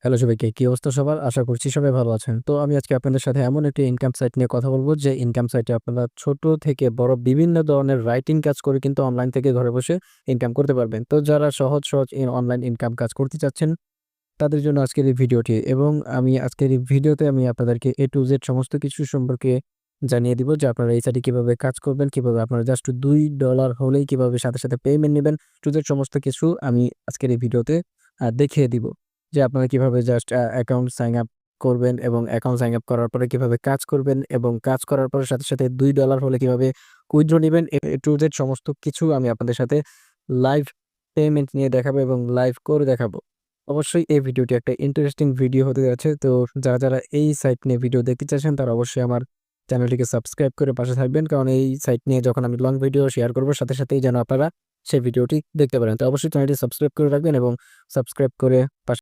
Hello সবাইকে, কি অবস্থা সবার? আশা করছি সবাই ভালো আছেন। তো আমি আজকে আপনাদের সাথে এমন একটি ইনকাম সাইট নিয়ে কথা বলবো যে ইনকাম সাইটে আপনারা ছোট থেকে বড় বিভিন্ন ধরনের রাইটিং কাজ করে কিন্তু অনলাইন থেকে ঘরে বসে ইনকাম করতে পারবেন। তো যারা সহজ অনলাইন ইনকাম কাজ করতে চাচ্ছেন তাদের জন্য আজকের এই ভিডিওটি, এবং আমি আজকের এই ভিডিওতে আমি আপনাদেরকে A to Z সমস্ত কিছু সম্পর্কে জানিয়ে দিব যে আপনারা এই সাইটে কিভাবে কাজ করবেন, কিভাবে আপনারা জাস্ট $2 হলেই কিভাবে সাথে সাথে পেমেন্ট নেবেন। টু জেড সমস্ত কিছু আমি আজকের এই ভিডিওতে দেখিয়ে দিব যে আপনারা কিভাবে জাস্ট অ্যাকাউন্ট সাইন আপ করবেন, এবং অ্যাকাউন্ট সাইন আপ করার পরে কিভাবে কাজ করবেন, এবং কাজ করার পরে সাথে সাথে $2 হলে কিভাবে উইথড্র নেবেন। এ টু জেড সমস্ত কিছু আমি আপনাদের সাথে লাইভ পেমেন্ট নিয়ে দেখাবো এবং লাইভ করে দেখাবো। অবশ্যই এই ভিডিওটি একটা ইন্টারেস্টিং ভিডিও হতে যাচ্ছে। তো যারা এই সাইট নিয়ে ভিডিও দেখতে চাচ্ছেন তারা অবশ্যই আমার চ্যানেলটিকে সাবস্ক্রাইব করে পাশে থাকবেন, কারণ এই সাইট নিয়ে যখন আমি লং ভিডিও শেয়ার করবো সাথে সাথেই যেন আপনারা সেই ভিডিওটি দেখতে পারেন। তো অবশ্যই চ্যানেলটি সাবস্ক্রাইব করে রাখবেন এবং সাবস্ক্রাইব করে পাশে